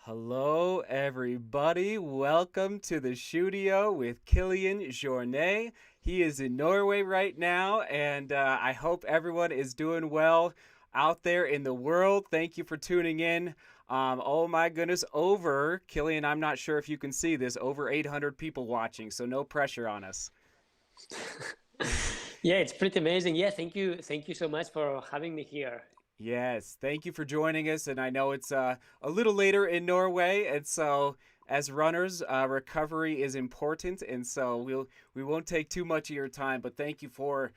Hello, everybody. Welcome to the studio with Kilian Jornet. He is in Norway right now, and I hope everyone is doing well out there in the world. Thank you for tuning in. Oh my goodness, Kilian, I'm not sure if you can see this, over 800 people watching, so no pressure on us. Yeah, it's pretty amazing. Yeah, thank you. Thank you so much for having me here. Yes, thank you for joining us. And I know it's a little later in Norway, and so as runners, recovery is important, and so we won't take too much of your time. But thank you for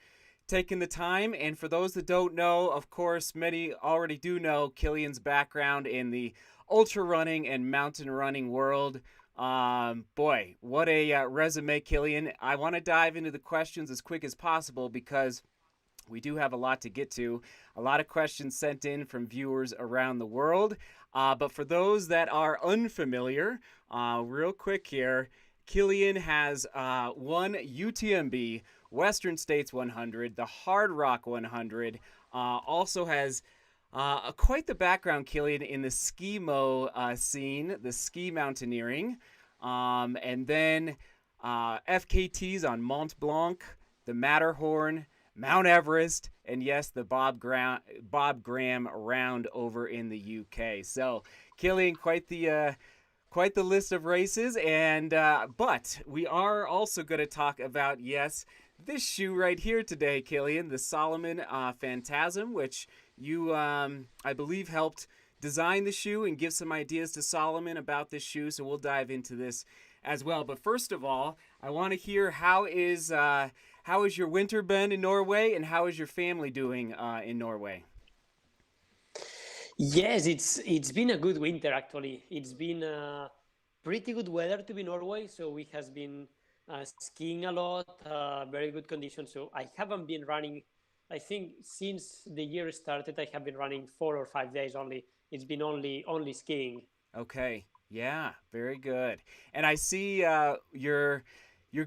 taking the time. And for those that don't know, of course, many already do know Kilian's background in the ultra running and mountain running world. Boy, what a resume, Kilian! I want to dive into the questions as quick as possible because we do have a lot to get to. A lot of questions sent in from viewers around the world. But for those that are unfamiliar, real quick here, Kilian has won UTMB, Western States 100, the Hard Rock 100. Also has quite the background, Kilian, in the ski-mo scene, the ski mountaineering. And then FKTs on Mont Blanc, the Matterhorn, Mount Everest, and yes, the Bob Graham round over in the UK. So, Kilian, quite the list of races, and but we are also going to talk about this shoe right here today, Kilian, the Salomon Phantasm, which you I believe helped design the shoe and give some ideas to Salomon about this shoe. So we'll dive into this as well. But first of all, I want to hear how is your winter been in Norway, and how is your family doing in Norway? Yes, it's been a good winter actually. It's been pretty good weather to be Norway, so we has been skiing a lot, very good conditions. So I haven't been running. I think since the year started, I have been running 4 or 5 days only. It's been only skiing. Okay, yeah, very good. And I see you're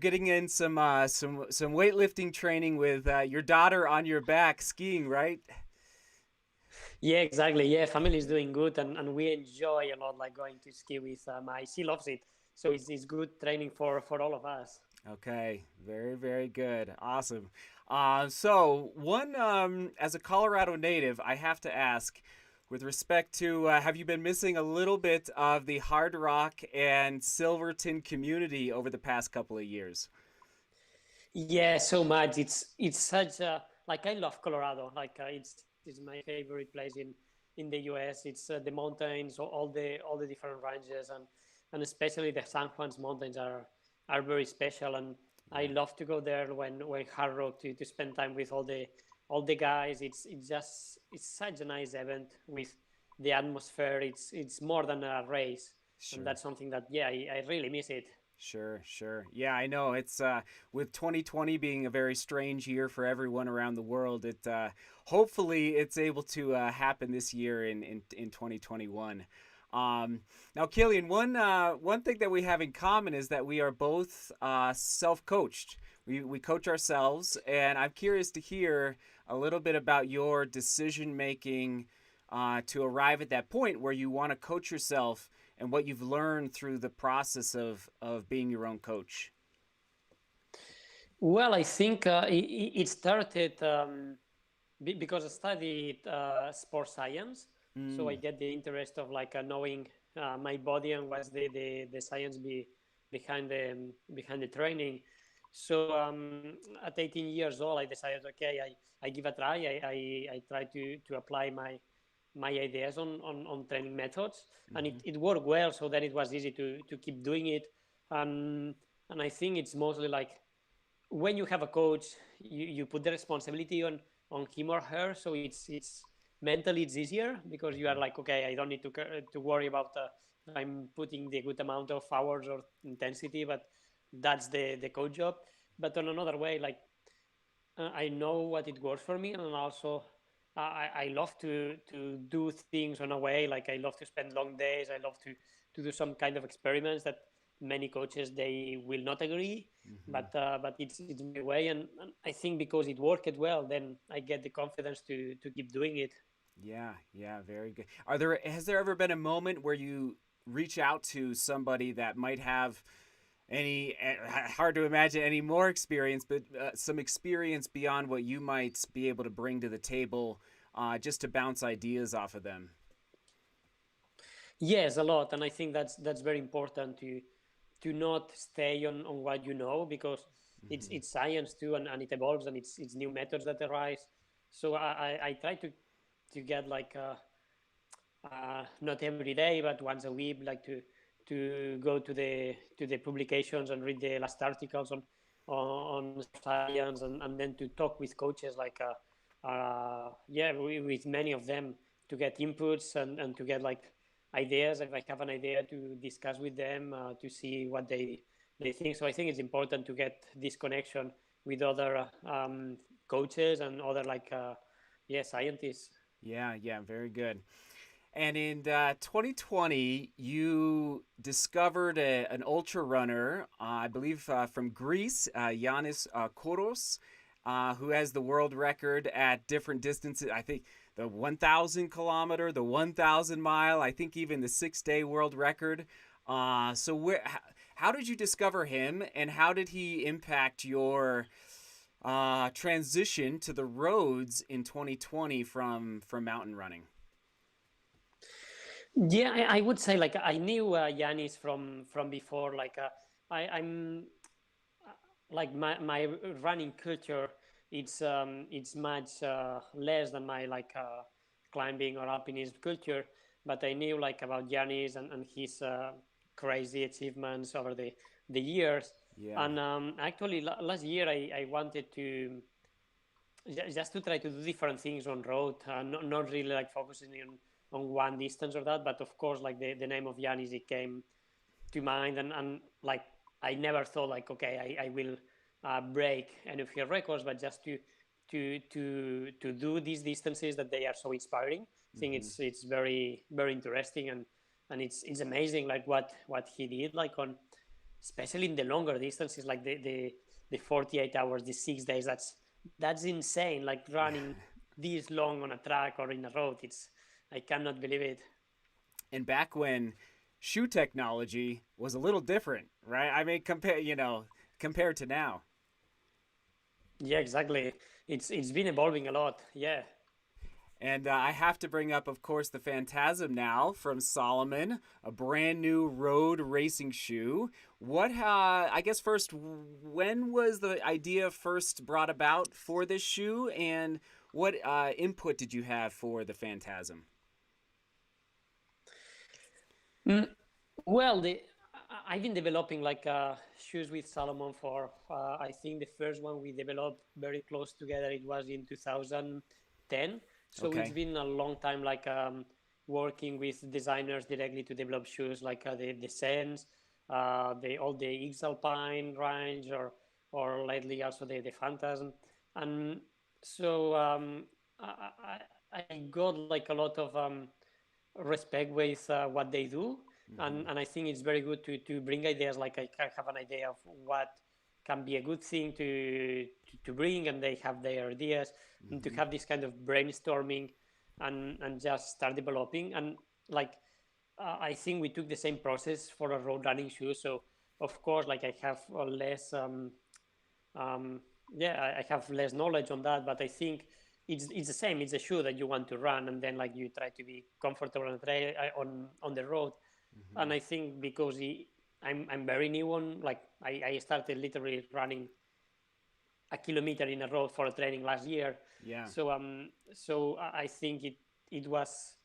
getting in some weightlifting training with your daughter on your back skiing, right? Yeah, exactly. Yeah, family is doing good, and we enjoy a lot, like going to ski with my. She loves it, so it's good training for all of us. Okay, very good, awesome. So one as a Colorado native, I have to ask, with respect to have you been missing a little bit of the hard rock and Silverton community over the past couple of years? Yeah, so much. It's such a like I love Colorado. Like it's my favorite place in the U.S. It's the mountains, all the different ranges, and especially the San Juan's mountains are very special. And I Yeah, love to go there when hard rock to spend time with all the guys. It's such a nice event with the atmosphere. It's more than a race, and sure. that's something that yeah I really miss it. Sure. Yeah, I know. It's with 2020 being a very strange year for everyone around the world. It hopefully it's able to happen this year in 2021. Now, Killian, one thing that we have in common is that we are both self-coached. We coach ourselves, and I'm curious to hear a little bit about your decision making to arrive at that point where you want to coach yourself and what you've learned through the process of being your own coach. Well, I think it started because I studied sports science, so I Mm, get the interest of like knowing my body and what's the science behind the training. So at 18 years old, I decided, okay, I give a try. I try to apply my ideas on training methods, and hmm it worked well. So then it was easy to keep doing it. Um, and I think it's mostly like when you have a coach, you put the responsibility on him or her, so it's mentally it's easier because you are like, okay, I don't need to worry about I'm putting the good amount of hours or intensity, but that's the coach job. But on another way, like I know what it works for me, and also I love to do things on a way. Like I love to spend long days. I love to do some kind of experiments that many coaches they will not agree, hmm but it's my way, and I think because it worked well, then I get the confidence to keep doing it. Yeah, very good. Are there Has there ever been a moment where you reach out to somebody that might have any, hard to imagine any more experience, but some experience beyond what you might be able to bring to the table, just to bounce ideas off of them? Yes, a lot, and I think that's very important to not stay on what you know, because Mm-hmm. it's science too, and it evolves, and it's new methods that arise. So I try to get like not every day, but once a week, like to go to the publications and read the last articles on science, and then to talk with coaches, like yeah, with many of them, to get inputs, and to get like ideas. If I have an idea, to discuss with them, to see what they think. So I think it's important to get this connection with other coaches and other like yeah, scientists. Yeah, yeah, very good. And in 2020, you discovered an ultra runner, I believe from Greece, Yannis Kouros, who has the world record at different distances. I think the 1,000 kilometer, the 1,000 mile, I think even the 6-day world record. So how did you discover him, and how did he impact your transition to the roads in 2020 from mountain running? Yeah, I would say like I knew Yanis from before. Like I'm like my running culture. It's much less than my like climbing or alpinism culture. But I knew like about Yanis and his crazy achievements over the years. Yeah. And actually, last year I wanted to just to try to do different things on road, not really like focusing on one distance or that. But of course, like the name of Yanis, it came to mind, and like I never thought like, okay, I will break any of her records, but just to do these distances that they are so inspiring. I think Mm-hmm. it's very very interesting, and it's amazing like what he did, like on especially in the longer distances, like the 48 hours, the 6 days. That's insane, like running this long on a track or in a road. It's I cannot believe it. And back when shoe technology was a little different, right? I mean, compared to now. Yeah, exactly. It's been evolving a lot. Yeah. And I have to bring up, of course, the Phantasm now from Salomon, a brand new road racing shoe. I guess first, when was the idea first brought about for this shoe, and what input did you have for the Phantasm? Mm, well, I've been developing like shoes with Salomon for I think the first one we developed very close together. It was in 2010. So it's Okay. been a long time, like working with designers directly to develop shoes, like the Sense, the all the X Alpine range, or lately also the Phantasm. And so I got like a lot of respect with what they do, Mm-hmm. and I think it's very good to bring ideas. Like I can have an idea of what can be a good thing to bring, and they have their ideas, and to Mm-hmm. have this kind of brainstorming, and just start developing. And like I think we took the same process for a road running shoe. So of course, like I have less um, yeah, I have less knowledge on that, but I think it's the same. It's a shoe that you want to run, and then like you try to be comfortable on the road. Mm-hmm. And I think because I'm very new on, like I started literally running a kilometer in a road for a training last year. Yeah. So I think it was.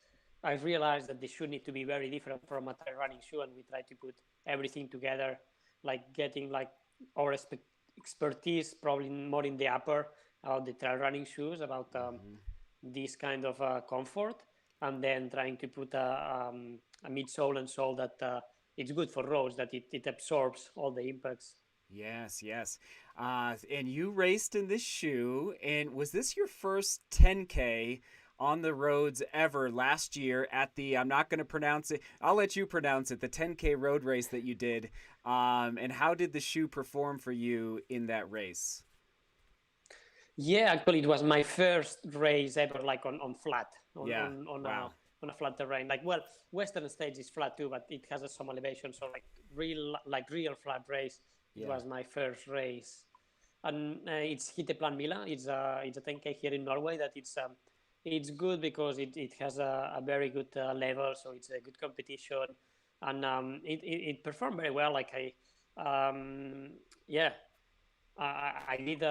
I realized that the shoe need to be very different from a trail running shoe, and we try to put everything together, like getting like our expertise probably more in the upper about the trail running shoes, about Mm-hmm. this kind of comfort, and then trying to put a midsole and sole that it's good for roads, that it absorbs all the impacts. Yes, yes. And you raced in this shoe, and was this your first 10K on the roads ever last year at the, I'm not going to pronounce it, I'll let you pronounce it, the 10K road race that you did? And how did the shoe perform for you in that race? Yeah, actually, it was my first race ever, like on flat, Yeah, on wow. on a flat terrain. Like, well, Western States is flat too, but it has some elevation. So like real flat race. It was my first race, and it's Hiteplan Mila. It's a 10K here in Norway. That it's good because it has a very good level, so it's a good competition, and it performed very well. Like I did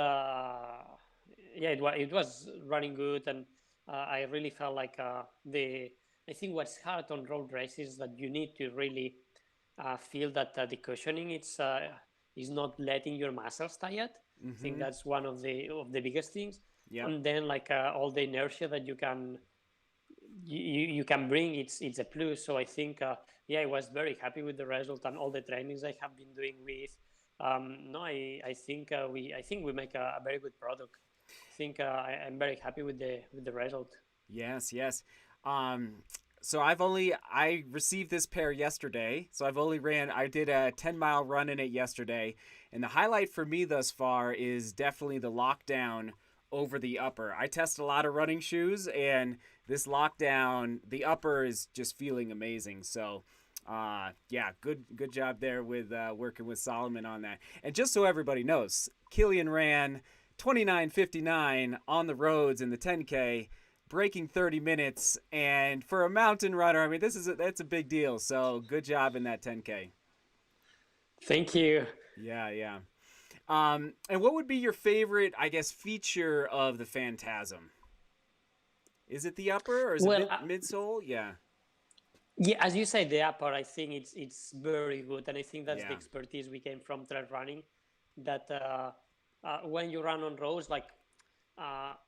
it was running good, and I really felt like I think what's hard on road races is that you need to really feel that the cushioning is not letting your muscles tired. I think that's one of the biggest things. And then like all the inertia that you can bring, it's a plus. So I think I was very happy with the result and all the trainings I have been doing with. I think we make a very good product. I think I'm very happy with the result. Yes, yes. So I received this pair yesterday. So I did a 10-mile run in it yesterday. And the highlight for me thus far is definitely the lockdown over the upper. I test a lot of running shoes, and this lockdown, the upper is just feeling amazing. So good job there with working with Salomon on that. And just so everybody knows, Kilian ran 29:59 on the roads in the 10K, breaking 30 minutes, and for a mountain runner, I mean, that's a big deal. So good job in that 10K. Thank you. Yeah. And what would be your favorite, I guess, feature of the Phantasm? Is it the upper or is it midsole? Yeah. Yeah, as you say, the upper, I think it's very good, and I think that's the expertise we came from trail running. That when you run on roads, like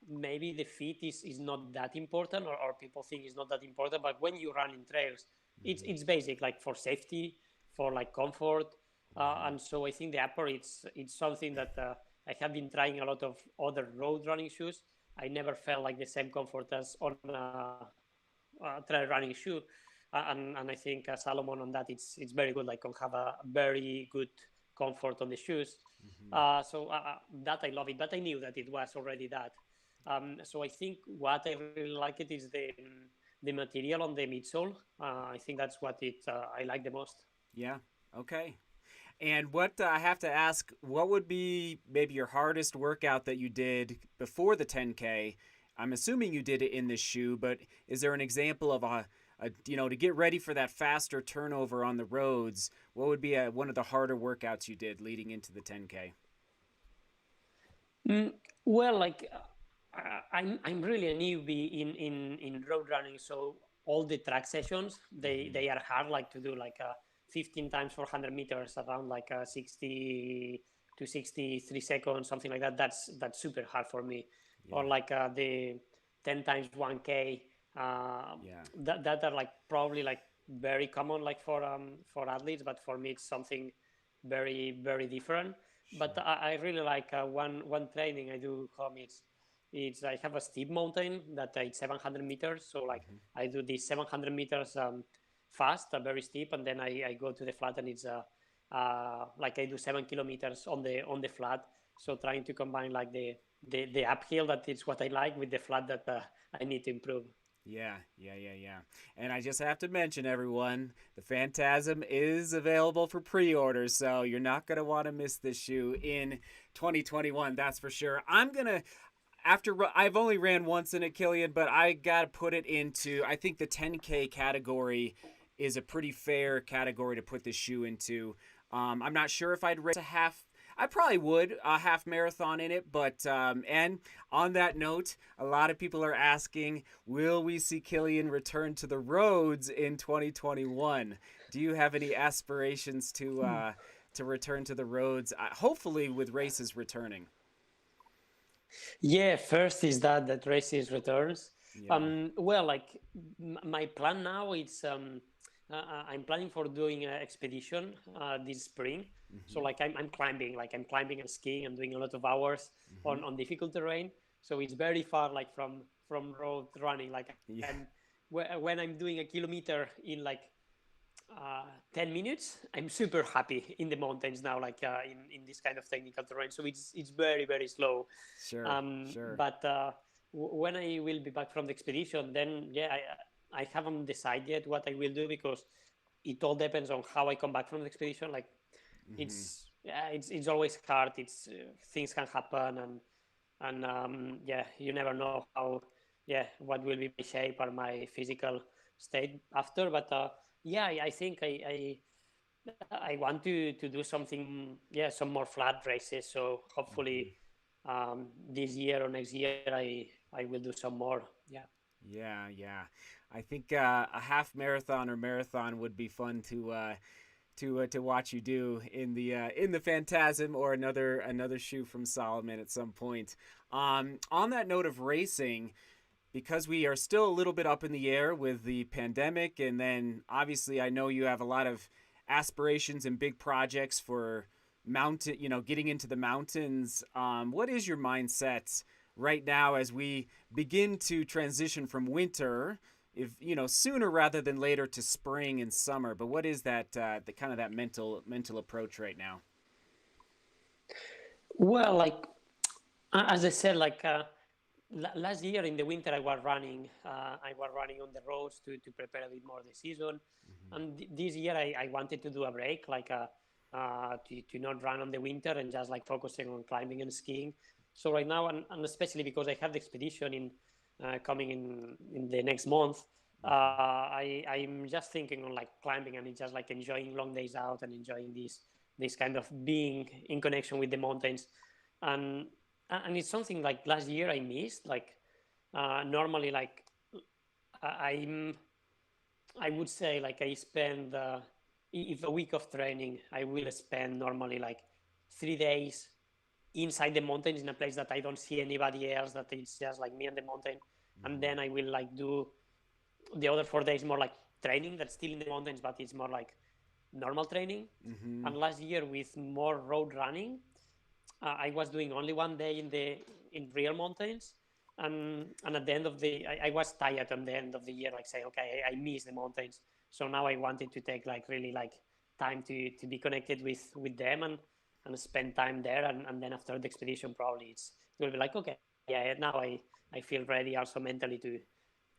maybe the feet is not that important, or people think it's not that important. But when you run in trails, it's basic, like for safety, for like comfort, and so I think the upper it's something that I have been trying a lot of other road running shoes. I never felt like the same comfort as on a trail running shoe. And I think Salomon on that it's very good. Like, can have a very good comfort on the shoes. So that I love it, but I knew that it was already that. So I think what I really like it is the material on the midsole. I think that's what I like the most. Yeah. Okay. And what I have to ask, what would be maybe your hardest workout that you did before the 10K? I'm assuming you did it in this shoe, but is there an example of to get ready for that faster turnover on the roads? What would be one of the harder workouts you did leading into the 10K? Well, like I'm really a newbie in road running, so all the track sessions they are hard. Like to do like 15 times 400 meters around like 60 to 63 seconds, something like that. That's super hard for me. Or like the 10 times 1K. That are like probably like very common like for athletes, but for me it's something very very different. But I really like one training I do home. It's I have a steep mountain that it's 700 meters, so like I do these 700 meters fast, very steep, and then I go to the flat, and it's like I do 7 kilometers on the flat. So trying to combine like the uphill, that is what I like, with the flat that I need to improve. Yeah. And I just have to mention, everyone, the Phantasm is available for pre-order, so you're not going to want to miss this shoe in 2021, that's for sure. I've only ran once in it, Kilian, but I got to put it into, I think the 10K category is a pretty fair category to put this shoe into. I'm not sure if I'd race I probably would a half marathon in it, but and on that note, a lot of people are asking, will we see Kilian return to the roads in 2021? Do you have any aspirations to return to the roads? Hopefully, with races returning. Yeah, first is that races returns. Well, like my plan now, it's I'm planning for doing an expedition this spring. So like I'm climbing and skiing. I'm doing a lot of hours on difficult terrain. So it's very far, like from road running. Like when I'm doing a kilometer in like 10 minutes, I'm super happy in the mountains now, like in this kind of technical terrain. So it's very very slow. Sure. But when I will be back from the expedition, then I haven't decided yet what I will do, because it all depends on how I come back from the expedition. Like Mm-hmm. it's always hard. It's things can happen, and yeah, you never know how, yeah, what will be my shape or my physical state after. But yeah, I think I want to do something, yeah, some more flat races. So Mm-hmm. hopefully this year or next year I will do some more. Yeah. Yeah, yeah. I think a half marathon or marathon would be fun to watch you do in the Phantasm, or another shoe from Salomon at some point. On that note of racing, because we are still a little bit up in the air with the pandemic, and then obviously I know you have a lot of aspirations and big projects for mountain, getting into the mountains. What is your mindset right now as we begin to transition from winter, if sooner rather than later, to spring and summer? But what is the kind of that mental approach right now? Well, like as I said, like last year in the winter I was running on the roads to prepare a bit more the season, and this year I wanted to do a break, like to not run on the winter and just like focusing on climbing and skiing. So right now, and especially because I have the expedition in coming in the next month, I'm just thinking on like climbing, and it's just like enjoying long days out and enjoying this kind of being in connection with the mountains. And and it's something like last year I missed. Like normally, like I'm I would say like I spend if a week of training I will spend normally like 3 days inside the mountains in a place that I don't see anybody else, that it's just like me and the mountain. And then I will like do the other 4 days more like training that's still in the mountains, but it's more like normal training. Mm-hmm. And last year, with more road running, I was doing only 1 day in real mountains, and at the end of I was tired at the end of the year, like saying, okay, I miss the mountains. So now I wanted to take like really like time to be connected with them, and spend time there, and then after the expedition, probably it will be like, okay, yeah, now I feel ready also mentally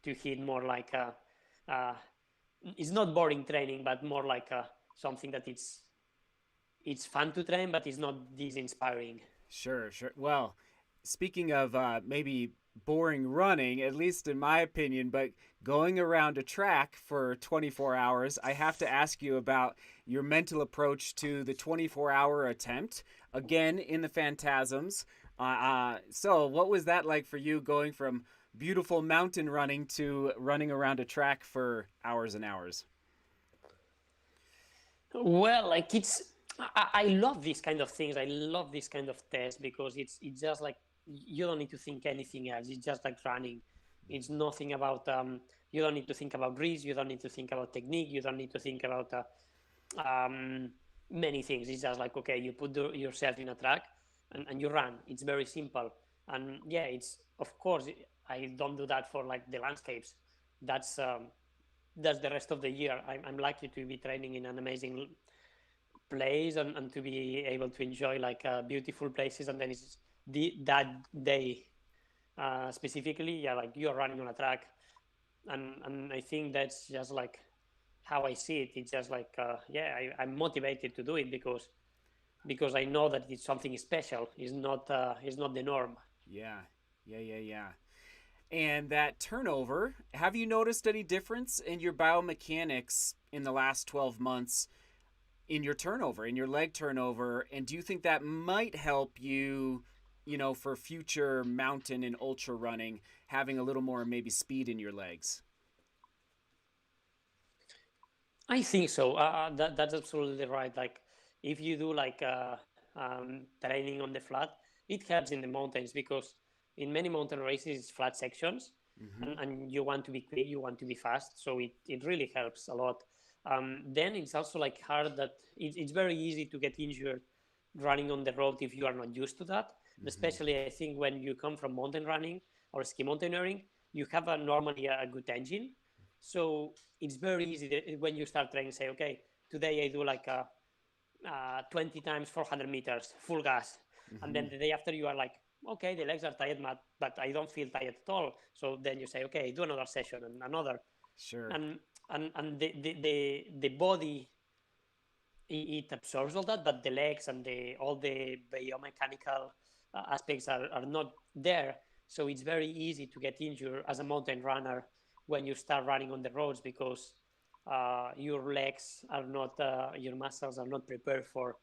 to hit more like uh, it's not boring training, but more like something that it's fun to train, but it's not this inspiring. Sure, sure. Well, speaking of maybe boring running, at least in my opinion, but going around a track for 24 hours, I have to ask you about your mental approach to the 24-hour attempt, again in the Phantasms. So, what was that like for you, going from beautiful mountain running to running around a track for hours and hours? Well, like I love these kind of things. I love this kind of tests, because it's just like you don't need to think anything else. It's just like running. It's nothing about you don't need to think about risk. You don't need to think about technique. You don't need to think about um, many things. It's just like, okay, you put yourself in a track, and you run. It's very simple. And yeah, it's of course I don't do that for like the landscapes. That's um, that's the rest of the year. I'm likely to be training in an amazing place, and to be able to enjoy like beautiful places, and then it's that day specifically, yeah, like you're running on a track, and I think that's just like how I see it. It's just like yeah, I'm motivated to do it, because I know that it's something special. It's not the norm. Yeah, yeah, yeah, yeah. And that turnover, have you noticed any difference in your biomechanics in the last 12 months, in your turnover, in your leg turnover? And do you think that might help you, for future mountain and ultra running, having a little more maybe speed in your legs? I think so. That's absolutely right. Like if you do like training on the flat, it helps in the mountains, because in many mountain races it's flat sections, Mm-hmm. and you want to be quick, you want to be fast. So it really helps a lot. Then it's also like hard that it's very easy to get injured running on the road if you are not used to that. And Mm-hmm. especially I think when you come from mountain running or ski mountaineering, you have normally a good engine. So it's very easy when you start training, say, okay, today I do like 20 times 400 meters, full gas. And Mm-hmm. then the day after you are like, okay, the legs are tired, but I don't feel tired at all. So then you say, okay, do another session and another. Sure. And the body, it absorbs all that, but the legs and all the biomechanical aspects are not there. So it's very easy to get injured as a mountain runner when you start running on the roads, because your legs are not, your muscles are not prepared for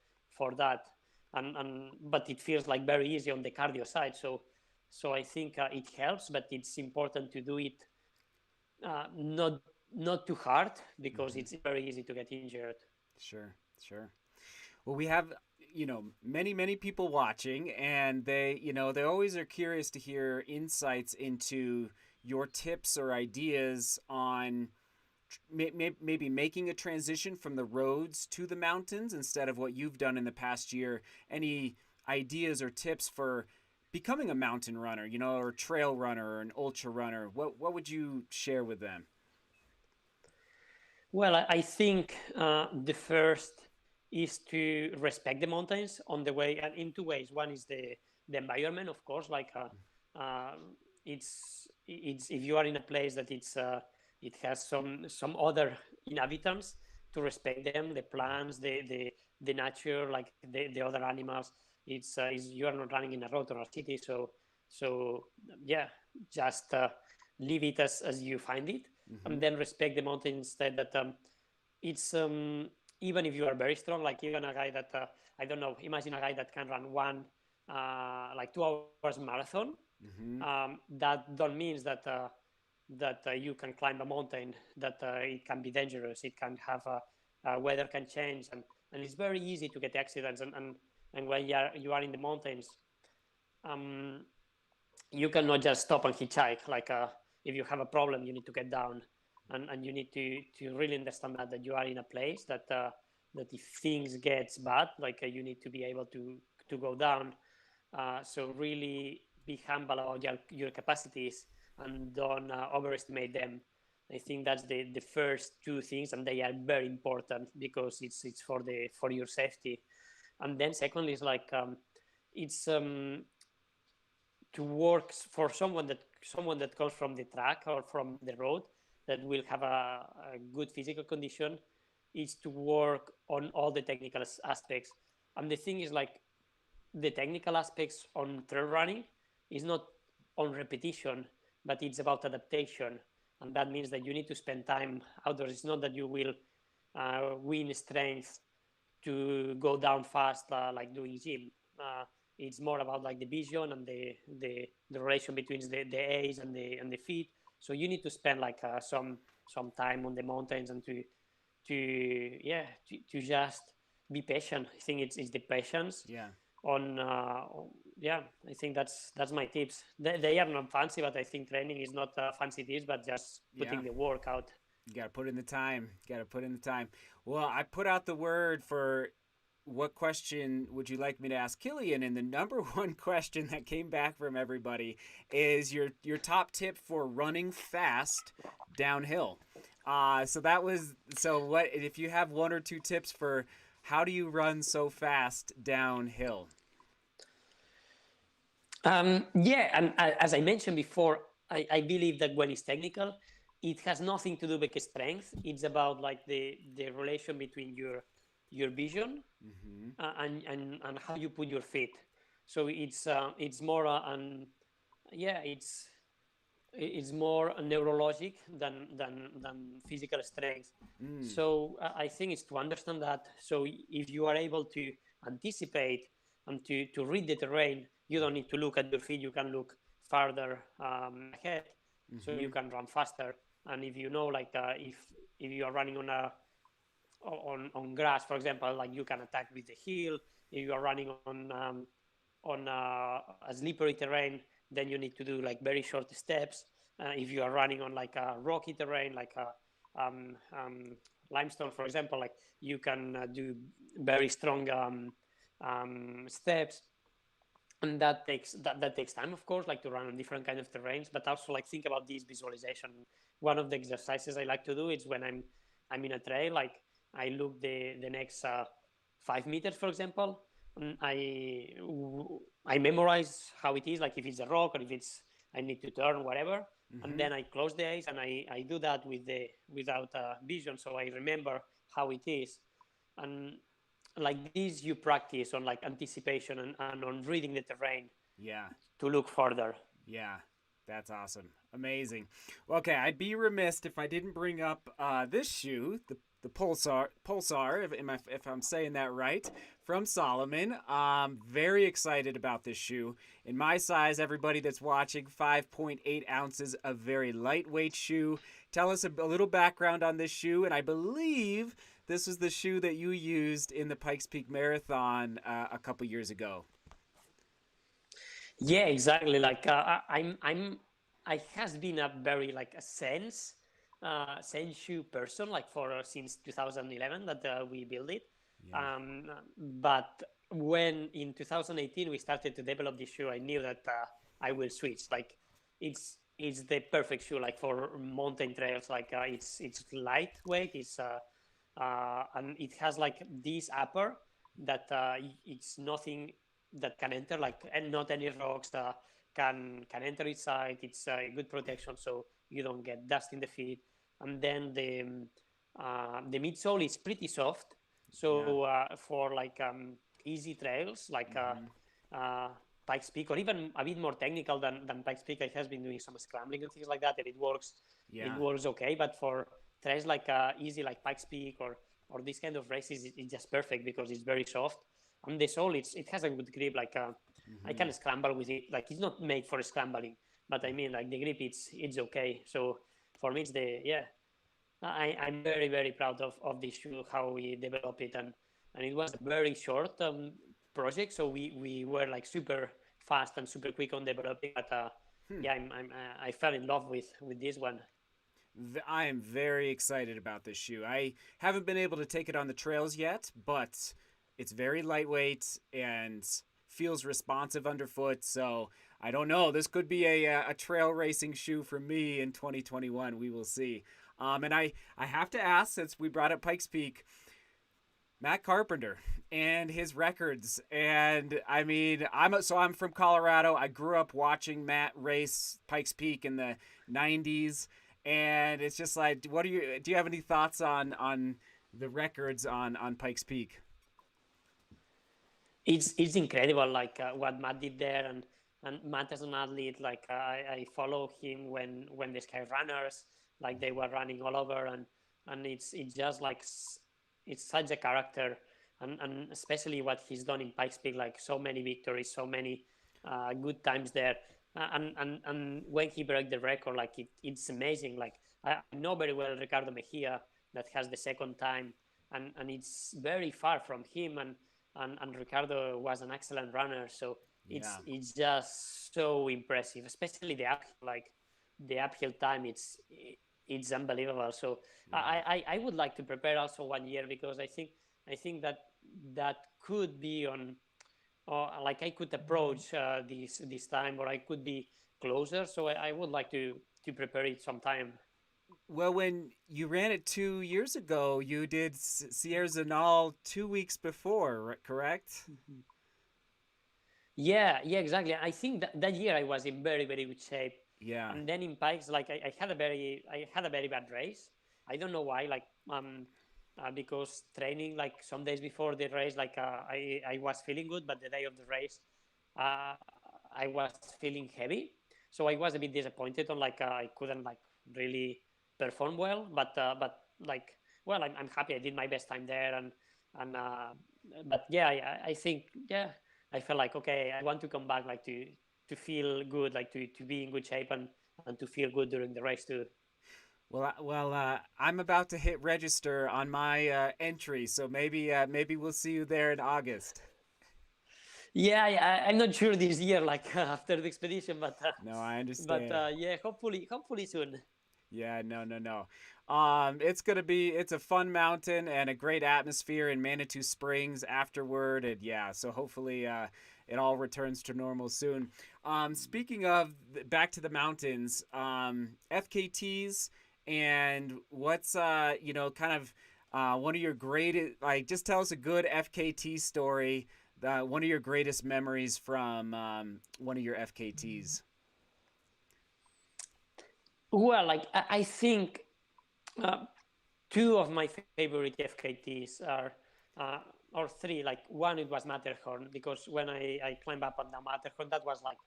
that. And but it feels like very easy on the cardio side. So I think it helps, but it's important to do it not too hard, because Hmm. it's very easy to get injured. Sure. Sure. Well, we have, many people watching, and they always are curious to hear insights into your tips or ideas on maybe making a transition from the roads to the mountains instead of what you've done in the past year. Any ideas or tips for becoming a mountain runner, or trail runner or an ultra runner? What would you share with them? Well, I think the first is to respect the mountains on the way, and in two ways. One is the environment, of course. Like it's if you are in a place that it has some other inhabitants, to respect them, the plants, the nature, like the other animals. Is you are not running in a road or a city, so yeah, just leave it as you find it, Mm-hmm. and then respect the mountain instead. That it's even if you are very strong, like even a guy that I don't know, imagine a guy that can run one like 2 hours marathon. Mm-hmm. That don't means that you can climb a mountain, that it can be dangerous, it can have weather can change, and it's very easy to get accidents, and when you are in the mountains, um, you cannot just stop and hitchhike. Like if you have a problem, you need to get down, and you need to really understand that you are in a place that if things gets bad, like you need to be able to go down. So really be humble about your capacities, and don't overestimate them. I think that's the first two things, and they are very important, because it's for your safety. And then secondly is like it's to work for someone that comes from the track or from the road, that will have a good physical condition, is to work on all the technical aspects. And the thing is, like, the technical aspects on trail running is not on repetition, but it's about adaptation. And that means that you need to spend time outdoors. It's not that you will win strength to go down fast, like doing gym. It's more about like the vision and the relation between the A's and the feet. So you need to spend like some time on the mountains, and to just be patient. I think it's the patience Yeah. on yeah. I think that's my tips. They are not fancy, but I think training is not fancy tips, but just Yeah. putting the work out. You got to put in the time. Got to put in the time. Well, I put out the word for what question would you like me to ask Kilian? And the number one question that came back from everybody is your top tip for running fast downhill. So what if you have one or two tips for how do you run so fast downhill? Yeah, and as I mentioned before, I believe that when it's technical, it has nothing to do with strength. It's about like the relation between your vision Mm-hmm. and how you put your feet. So it's more yeah, it's more neurologic than physical strength. Mm. So I think it's to understand that. So if you are able to anticipate and to read the terrain, you don't need to look at your feet. You can look farther ahead, so Mm-hmm. you can run faster. And if you know, like if you are running on grass, for example, like you can attack with the heel. If you are running on a slippery terrain, then you need to do like very short steps. If you are running on like a rocky terrain, like a limestone, for example, like you can do very strong steps, and that takes time, of course, like to run on different kind of terrains, but also like think about this visualization. One of the exercises I like to do is when I'm in a trail, like I look the next 5 meters, for example, and I memorize how it is, like if it's a rock or if it's I need to turn, whatever, and Mm-hmm. then I close the eyes and I do that without vision, so I remember how it is. And like this, you practice on like anticipation and on reading the terrain Yeah. to look further. Yeah, that's awesome. Amazing. Okay, I'd be remiss if I didn't bring up this shoe, the Pulsar, if I'm saying that right, from Salomon. Very excited about this shoe. In my size, everybody that's watching, 5.8 ounces, a very lightweight shoe. Tell us a little background on this shoe, and I believe this was the shoe that you used in the Pikes Peak Marathon a couple years ago. Yeah, exactly. Like I has been a very like a sense shoe person like for since 2011 that we built it. Yeah. But when in 2018 we started to develop this shoe, I knew that I will switch. Like it's the perfect shoe like for mountain trails. Like it's lightweight. And it has like this upper that it's nothing that can enter, like, and not any rocks can enter inside. It's good protection, so you don't get dust in the feet. And then the midsole is pretty soft, Yeah. so for like easy trails like Mm-hmm. uh, Pikes Peak, or even a bit more technical than Pikes Peak, I has been doing some scrambling and things like that, and it works. It Yeah. works okay, but for trails like easy like Pikes Peak or this kind of races, it's just perfect because it's very soft. And the sole, it has a good grip. Like I Mm-hmm. can scramble with it. Like it's not made for scrambling, but I mean like the grip, it's okay. So for me, it's the yeah. I'm very proud of this shoe, how we developed it, and it was a very short project. So we were like super fast and super quick on developing. But Hmm. yeah, I fell in love with this one. I am very excited about this shoe. I haven't been able to take it on the trails yet, but it's very lightweight and feels responsive underfoot. So I don't know. This could be a trail racing shoe for me in 2021. We will see. And I have to ask, since we brought up Pikes Peak, Matt Carpenter and his records. And I mean, I'm from Colorado. I grew up watching Matt race Pikes Peak in the 90s, and it's just like, do you have any thoughts on the records on Pikes Peak? It's incredible like what Matt did there, and Matt as an athlete, like I follow him when the Sky Runners, like they were running all over, and it's just like it's such a character, and especially what he's done in Pikes Peak, like so many victories, so many good times there. And when he broke the record, like it's amazing. Like I know very well Ricardo Mejia that has the second time, and it's very far from him, and Ricardo was an excellent runner. So Yeah. it's just so impressive, especially the uphill. Like the uphill time, it's unbelievable. So Yeah. I would like to prepare also 1 year, because I think that could be on, or like I could approach this time, or I could be closer. So I would like to prepare it sometime. Well, when you ran it 2 years ago, you did Sierra Zanal 2 weeks before, correct? Yeah, exactly. I think that year I was in very good shape, Yeah. and then in Pikes, like I had a very bad race. I don't know why, like because training like some days before the race, like I was feeling good, but the day of the race, uh, I was feeling heavy, so I was a bit disappointed on like I couldn't like really perform well, but like well, I'm happy I did my best time there, and but yeah, I think yeah. I felt like okay, I want to come back like to feel good, like to be in good shape and to feel good during the race too. I'm about to hit register on my entry, so maybe we'll see you there in August. Yeah, I'm not sure this year, like after the expedition, No, I understand. yeah, hopefully soon. Yeah, no, no, no. It's a fun mountain and a great atmosphere in Manitou Springs afterward, and yeah, so hopefully it all returns to normal soon. Speaking of back to the mountains, FKTs and what's kind of one of your greatest, like, just tell us a good FKT story. One of your greatest memories from one of your FKTs. Well, like I think uh, two of my favorite FKTs are, uh, or three. Like one, it was Matterhorn, because when I climbed up on the Matterhorn, that was like,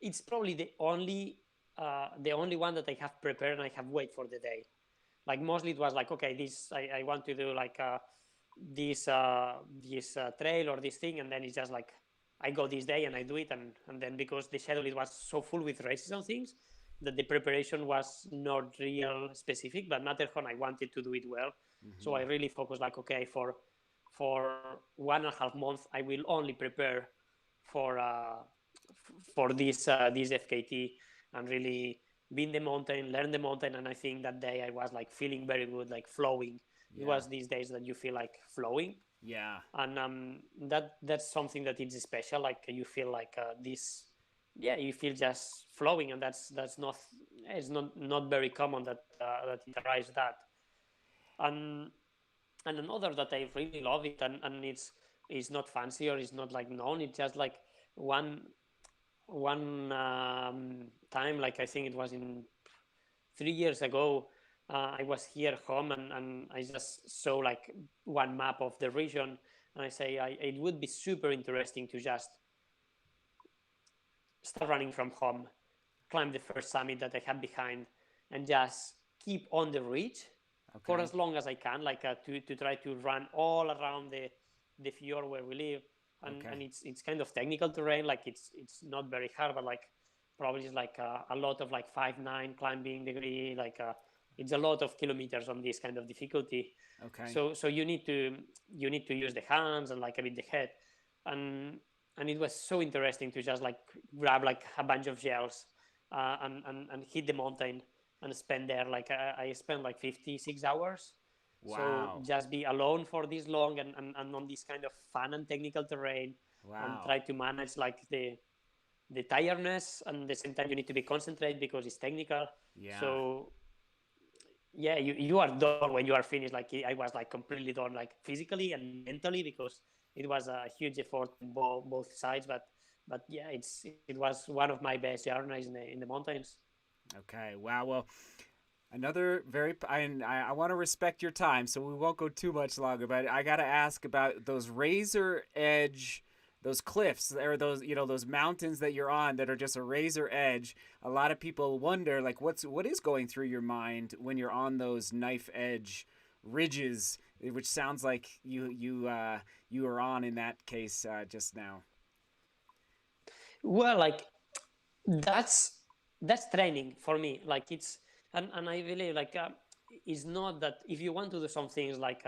it's probably the only one that I have prepared and I have waited for the day. Like mostly it was like, okay, this I want to do like this trail or this thing, and then it's just like I go this day and I do it, and then because the schedule it was so full with races and things that the preparation was not real specific. But Matterhorn, I wanted to do it well, so I really focused like, okay, for 1.5 months I will only prepare for this FKT, and really be in the mountain, learn the mountain. And I think that day I was like feeling very good, like flowing. It Yeah. was these days that you feel like flowing, Yeah. and that's something that is special. Like you feel like this, yeah, you feel just flowing, and that's not, it's not very common that it arrives that. And another that I really love it, and it's not fancy or it's not like known. It's just like one time, like I think it was in 3 years ago. I was here home, and I just saw like one map of the region, and I say it would be super interesting to just start running from home, climb the first summit that I have behind, and just keep on the ridge for Okay. as long as I can, like to try to run all around the fjord where we live. And Okay. it's kind of technical terrain, like it's not very hard, but like probably it's like a lot of like 5-9 climbing degree, like it's a lot of kilometers on this kind of difficulty. Okay. So you need to use the hands and like a bit the head. And it was so interesting to just like grab like a bunch of gels, and hit the mountain and spend there like I spent like 56 hours. So Wow. just be alone for this long, and on this kind of fun and technical terrain, and Wow. try to manage like the tiredness, and at the same time you need to be concentrated because it's technical. Yeah. So yeah, you are done when you are finished. Like I was like completely done, like physically and mentally, because it was a huge effort on both sides. But yeah, it was one of my best journeys in the mountains. Okay. Wow. Well, another very I want to respect your time, so we won't go too much longer. But I got to ask about those razor edge, those cliffs, or those those mountains that you're on that are just a razor edge. A lot of people wonder like what is going through your mind when you're on those knife edge ridges, which sounds like you are on in that case just now. Well, like that's that's training for me. Like and I believe like it's not that if you want to do some things like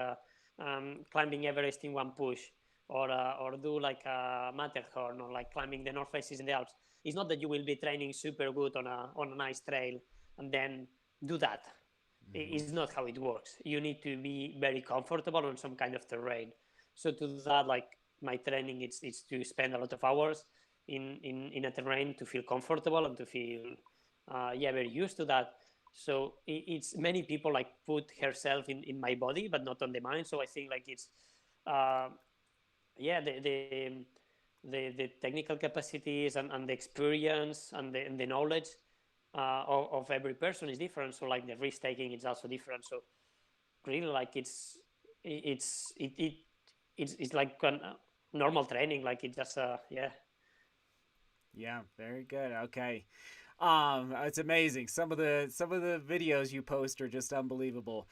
climbing Everest in one push, or do like a Matterhorn, or like climbing the North Faces in the Alps. It's not that you will be training super good on a nice trail and then do that. Mm-hmm. It's not how it works. You need to be very comfortable on some kind of terrain. So to do that, like my training, it's to spend a lot of hours in a terrain to feel comfortable and to feel yeah, very used to that. So it's many people like put herself in my body but not on the mind. So I think like it's uh, yeah, the technical capacities, and the experience, and the knowledge of every person is different. So like the risk taking is also different. So really like it's it, it it's like normal training. Like it just yeah. Yeah, very good. Okay. It's amazing. Some of the videos you post are just unbelievable.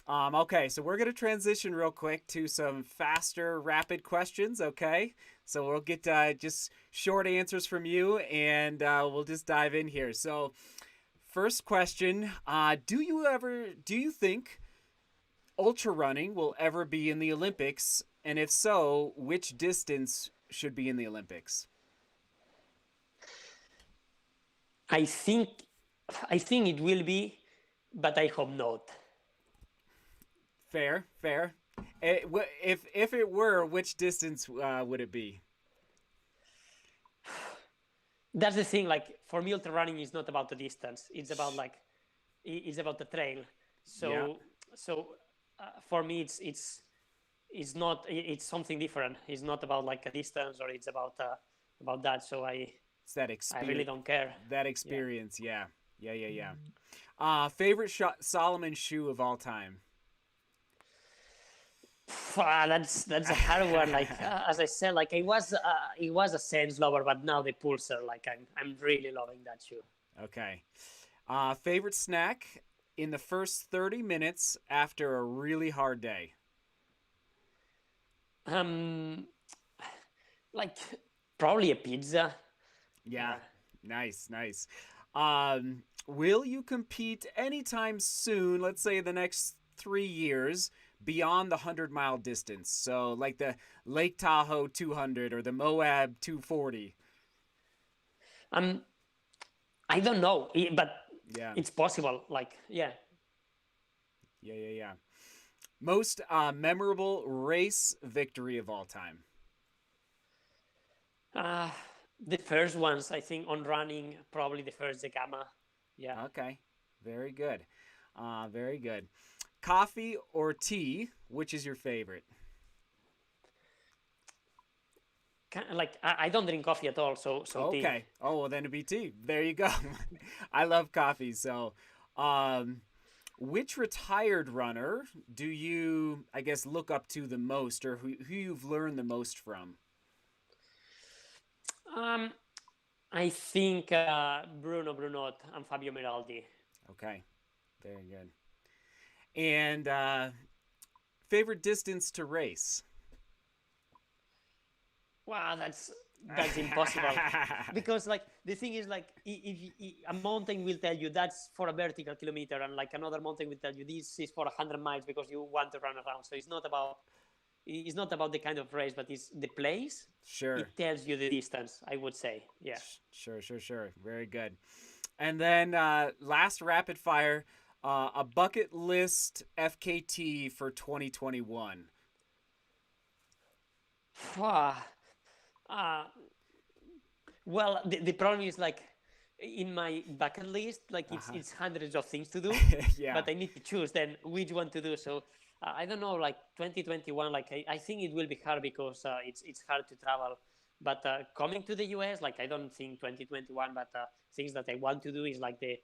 Okay, so we're gonna transition real quick to some faster, rapid questions. Okay, so we'll get just short answers from you, and we'll just dive in here. So, first question: do you think ultra running will ever be in the Olympics? And if so, which distance should be in the Olympics? I think I think it will be, but I hope not. Fair, fair. If it were, which distance would it be? That's the thing. Like for me, ultra running is not about the distance. It's about like it's about the trail. Yeah, So for me, it's not, it's something different. It's not about like a distance, or it's about that. So I it's that I really experience. don't care. That Yeah. experience. Yeah, Yeah, yeah, yeah. Favorite Solomon shoe of all time? That's a hard one. Like as I said, like it was a Sense lover, but now the Pulsar. Like I'm really loving that shoe. Okay. Favorite snack in the first 30 minutes after a really hard day? Um, like probably a pizza. Yeah. Yeah. Nice, nice. Will you compete anytime soon, let's say the next 3 years, beyond the 100-mile distance? So, like the Lake Tahoe 200 or the Moab 240? Um, I don't know, but Yeah, it's possible. Like yeah. yeah, yeah, yeah. Most memorable race victory of all time? Uh, the first ones, I think, on running, probably the first Zegama. Yeah. Okay, very good. Very good. Coffee or tea, which is your favorite? Like I don't drink coffee at all, so tea. Okay. Oh, well, then it'd be tea. There you go. I love coffee. So, um, which retired runner do you, I guess, look up to the most, or who you've learned the most from? Um, I think Bruno Brunot and Fabio Meraldi. Okay. Very good. And favorite distance to race? Wow, that's impossible. Because like the thing is like if a mountain will tell you that's for a vertical kilometer, and like another mountain will tell you this is for 100 miles because you want to run around. So it's not about the kind of race, but it's the place. Sure. It tells you the distance, I would say. Yeah. Sure, sure, sure. Very good. And then last rapid fire, a bucket list FKT for 2021. uh, well, the problem is like in my bucket list, like it's hundreds of things to do, Yeah. but I need to choose then which one to do. So I don't know, like 2021, like I think it will be hard because it's hard to travel. But coming to the US, like I don't think 2021, but things that I want to do is like the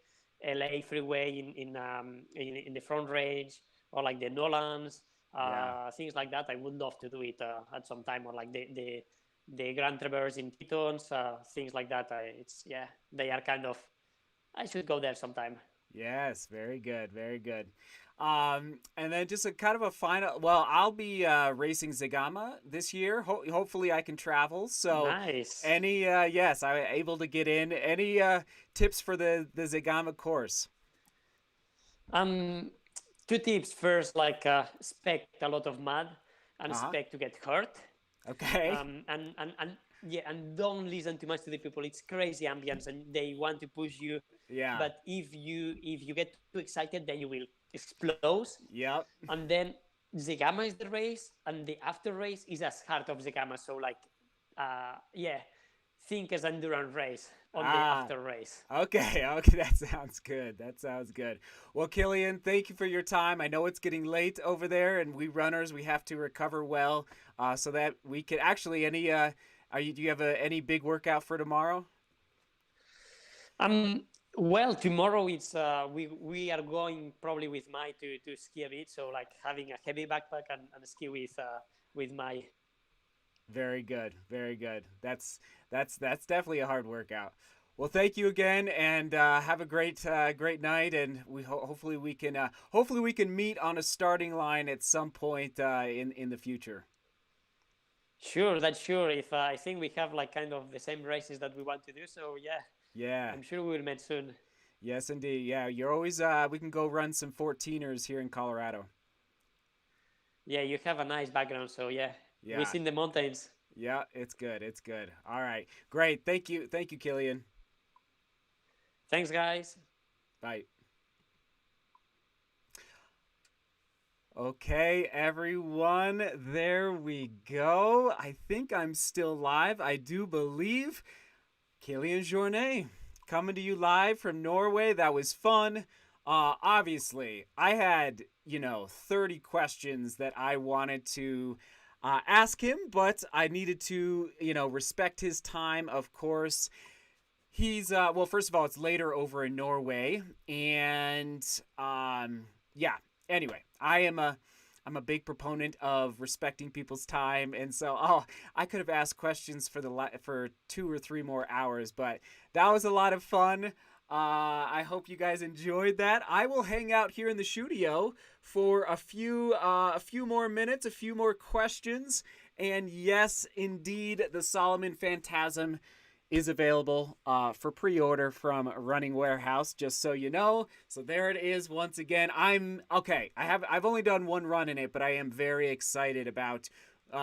LA freeway in the Front Range, or like the Nolans, Yeah. things like that. I would love to do it at some time, or like the Grand Traverse in Tetons, things like that. It's yeah, they are kind of. I should go there sometime. Yes, very good, very good. And then just a kind of a final. Well, I'll be racing Zagama this year. Hopefully, I can travel. So, Nice. any yes, I'm able to get in. Any tips for the Zagama course? Um, Two tips. First, like expect a lot of mud and Uh huh. expect to get hurt. Okay. And yeah, and don't listen too much to the people. It's crazy ambience, and they want to push you. Yeah. But if you get too excited, then you will explode. Yep. And then Zegama is the race, and the after race is as hard of Zegama. So like, yeah, think as endurance race on the Ah. after race. Okay, okay, that sounds good. That sounds good. Well, Kilian, thank you for your time. I know it's getting late over there, and we runners we have to recover well, so that we can actually any. Do you have any big workout for tomorrow? Um, well, tomorrow it's we are going probably with Mai to ski a bit. So like having a heavy backpack and ski with Mai. Very good, very good. That's definitely a hard workout. Well, thank you again, and have a great night. And hopefully we can meet on a starting line at some point in the future. Sure, that's sure. If I think we have like kind of the same races that we want to do, so yeah, Yeah. I'm sure we will meet soon. Yes, indeed. Yeah, you're always. We can go run some 14ers here in Colorado. Yeah, you have a nice background, so yeah, we Yeah, see in the mountains. yeah. It's good. It's good. All right. Great. Thank you, Kilian. Thanks, guys. Bye. Okay, everyone. There we go. I think I'm still live. I do believe. Kilian Jornet coming to you live from Norway. That was fun. Obviously, I had, 30 questions that I wanted to ask him, but I needed to, respect his time, of course. He's well, first of all, it's later over in Norway, and yeah. Anyway, I'm a big proponent of respecting people's time, and so I could have asked questions for for 2 or 3 more hours, but that was a lot of fun. I hope you guys enjoyed that. I will hang out here in the studio for a few more minutes, a few more questions, and yes, indeed, the Salomon Phantasm is available for pre-order from Running Warehouse, just so you know. So there it is once again. I'm okay. I've only done one run in it, but I am very excited about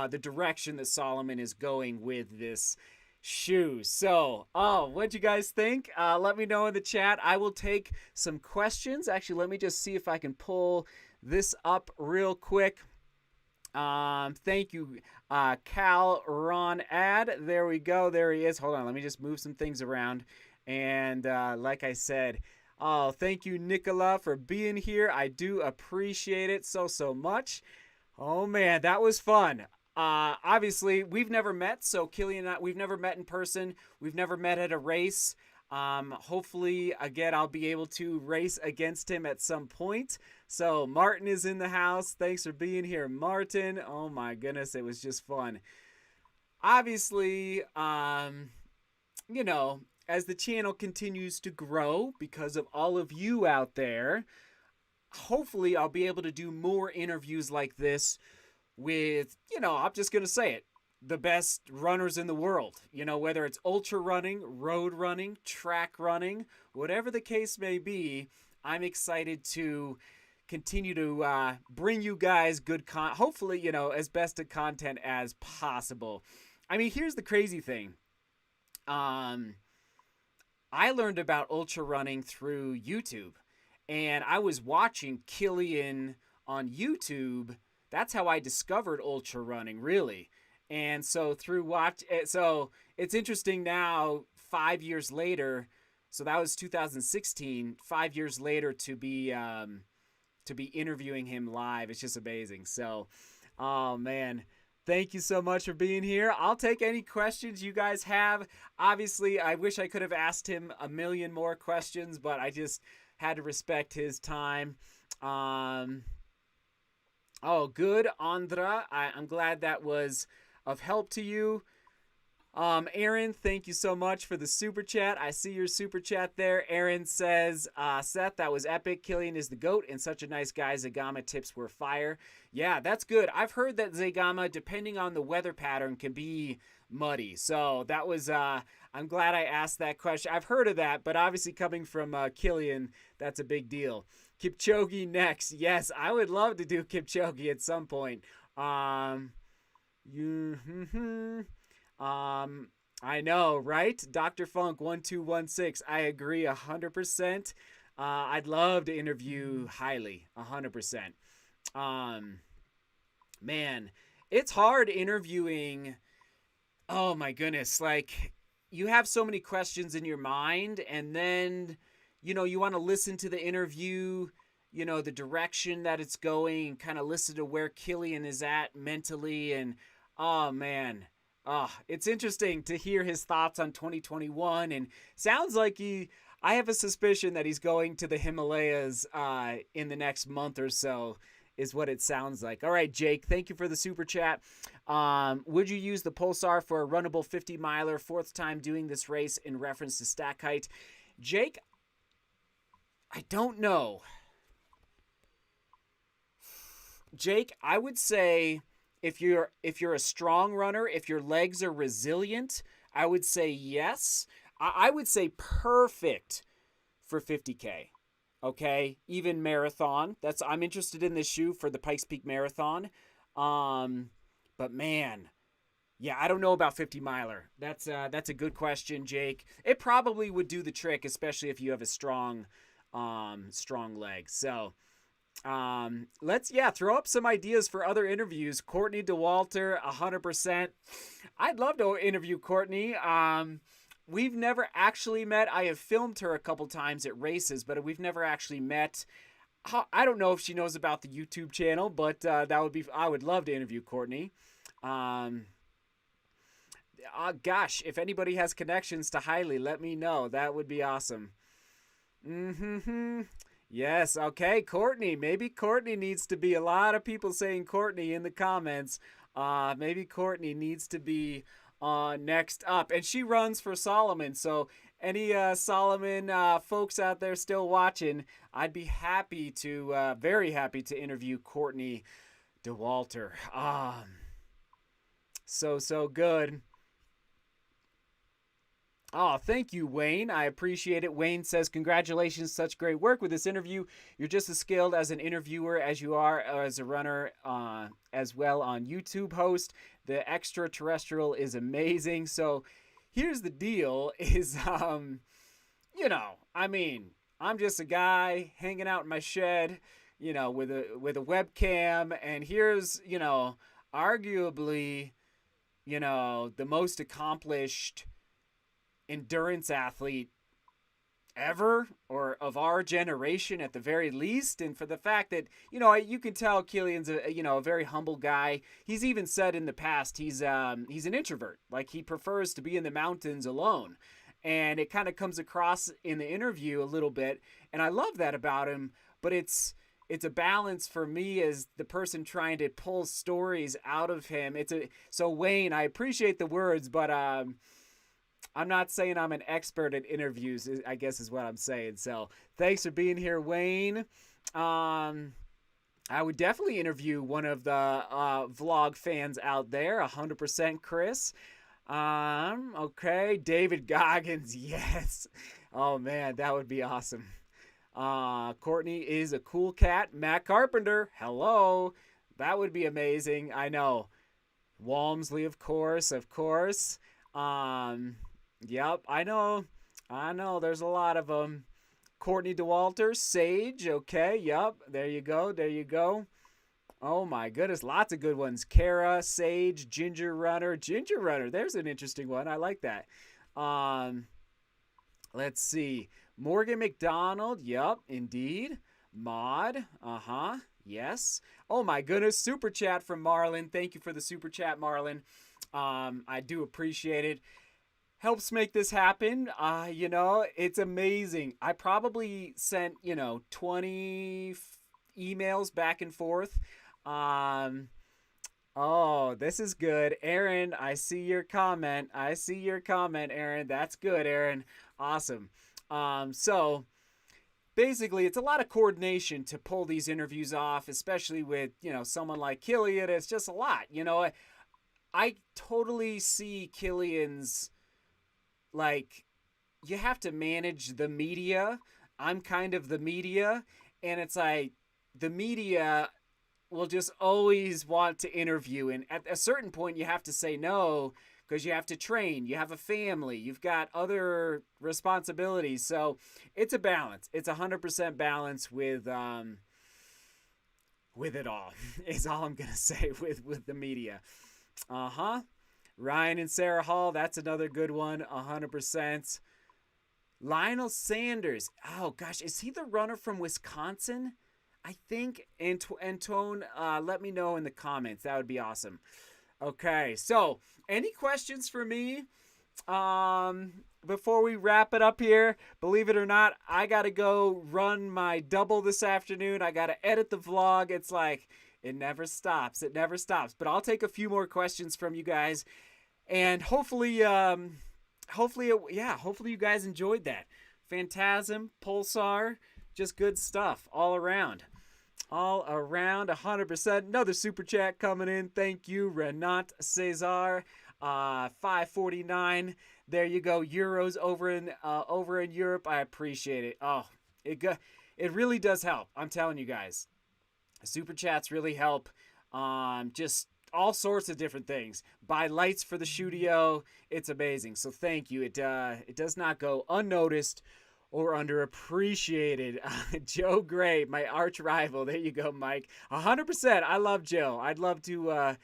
the direction that Salomon is going with this shoe. So, what'd you guys think? Let me know in the chat. I will take some questions. Actually, let me just see if I can pull this up real quick. Thank you, Cal Ron Ad. There we go. There he is. Hold on. Let me just move some things around. And like I said, thank you, Nicola, for being here. I do appreciate it so much. Oh man, that was fun. Obviously, we've never met. So Kilian and I, we've never met in person. We've never met at a race. Hopefully, again, I'll be able to race against him at some point. So Martin is in the house. Thanks for being here, Martin. Oh my goodness, it was just fun. Obviously, you know, as the channel continues to grow because of all of you out there, hopefully I'll be able to do more interviews like this with, you know, I'm just going to say it, the best runners in the world. You know, whether it's ultra running, road running, track running, whatever the case may be, I'm excited to continue to bring you guys good hopefully, you know, as best of content as possible. I mean, here's the crazy thing. I learned about ultra running through YouTube, and I was watching Kilian on YouTube. That's how I discovered ultra running, really. And so so it's interesting now, 5 years later. So that was 2016. 5 years later to be interviewing him live. It's just amazing. So, oh man, thank you so much for being here. I'll take any questions you guys have. Obviously, I wish I could have asked him a million more questions, but I just had to respect his time. Oh, good, Andra. I'm glad that was of help to you. Aaron, thank you so much for the super chat. I see your super chat there. Aaron says, Seth, that was epic. Kilian is the GOAT and such a nice guy. Zegama tips were fire. Yeah, that's good. I've heard that Zegama, depending on the weather pattern, can be muddy. So that was, I'm glad I asked that question. I've heard of that, but obviously coming from Kilian, that's a big deal. Kipchoge next. Yes, I would love to do Kipchoge at some point. I know, right? Dr. Funk 1216. I agree 100%. I'd love to interview Hailey 100%. Man, it's hard interviewing. Oh my goodness, like you have so many questions in your mind, and then you know you want to listen to the interview, you know, the direction that it's going, and kind of listen to where Kilian is at mentally, and oh man. It's interesting to hear his thoughts on 2021, and sounds like I have a suspicion that he's going to the Himalayas in the next month or so, is what it sounds like. All right, Jake, thank you for the super chat. Would you use the Pulsar for a runnable 50 miler, 4th time doing this race in reference to stack height? Jake, I don't know. Jake, I would say if you're a strong runner, if your legs are resilient, I would say yes. I would say perfect for 50K. Okay, even marathon. I'm interested in this shoe for the Pikes Peak Marathon. But man, yeah, I don't know about 50 miler. That's a good question, Jake. It probably would do the trick, especially if you have a strong leg. So. Let's throw up some ideas for other interviews. Courtney DeWalter, 100%. I'd love to interview Courtney. We've never actually met. I have filmed her a couple times at races, but we've never actually met. I don't know if she knows about the YouTube channel, but I would love to interview Courtney. Gosh, if anybody has connections to Hailey, let me know. That would be awesome. Mm-hmm. Yes, okay, Courtney. Maybe Courtney needs to be, a lot of people saying Courtney in the comments. Maybe Courtney needs to be next up. And she runs for Salomon, so any Salomon folks out there still watching, I'd be happy to, very happy to interview Courtney DeWalter. So good. Oh, thank you, Wayne. I appreciate it. Wayne says, congratulations, such great work with this interview. You're just as skilled as an interviewer as you are as a runner, as well on YouTube host. The extraterrestrial is amazing. So here's the deal is, I mean, I'm just a guy hanging out in my shed, with a webcam. And here's, arguably, the most accomplished endurance athlete ever, or of our generation at the very least. And for the fact that, you can tell Kilian's a very humble guy. He's even said in the past he's an introvert. Like, he prefers to be in the mountains alone. And it kind of comes across in the interview a little bit. And I love that about him, but it's a balance for me as the person trying to pull stories out of him. So Wayne, I appreciate the words, but I'm not saying I'm an expert at interviews, I guess is what I'm saying. So thanks for being here, Wayne. I would definitely interview one of the vlog fans out there, 100% Chris. Okay, David Goggins, yes. Oh, man, that would be awesome. Courtney is a cool cat. Matt Carpenter, hello. That would be amazing. I know. Walmsley, of course. Yep, I know. There's a lot of them. Courtney DeWalter, Sage. Okay, yep. There you go. Oh my goodness, lots of good ones. Kara, Sage, Ginger Runner. There's an interesting one. I like that. Let's see. Morgan McDonald. Yep, indeed. Maud. Yes. Oh my goodness. Super chat from Marlon. Thank you for the super chat, Marlon. I do appreciate it. Helps make this happen. It's amazing. I probably sent, 20 emails back and forth. Oh, this is good. Aaron, I see your comment, Aaron. That's good, Aaron. Awesome. So basically, it's a lot of coordination to pull these interviews off, especially with, someone like Kilian. It's just a lot. I totally see Kilian's, like, you have to manage the media. I'm kind of the media, and it's like the media will just always want to interview, and at a certain point you have to say no because you have to train, you have a family, you've got other responsibilities. So it's a balance. It's 100% balance with it all is all I'm gonna say with the media. Ryan and Sarah Hall, that's another good one, 100%. Lionel Sanders, oh gosh, is he the runner from Wisconsin? I think. Antone, let me know in the comments. That would be awesome. Okay, so any questions for me before we wrap it up here? Believe it or not, I got to go run my double this afternoon. I got to edit the vlog. It's like, it never stops. But I'll take a few more questions from you guys, and hopefully you guys enjoyed that. Phantasm, Pulsar, just good stuff all around. 100%. Another super chat coming in. Thank you, Renat Cesar. 549. There you go. Euros over in Europe. I appreciate it. Oh, it really does help. I'm telling you guys. Super chats really help. Just all sorts of different things. Buy lights for the studio. It's amazing. So thank you. It does not go unnoticed or underappreciated. Joe Gray, my arch rival. There you go, Mike. 100%. I love Joe. I'd love to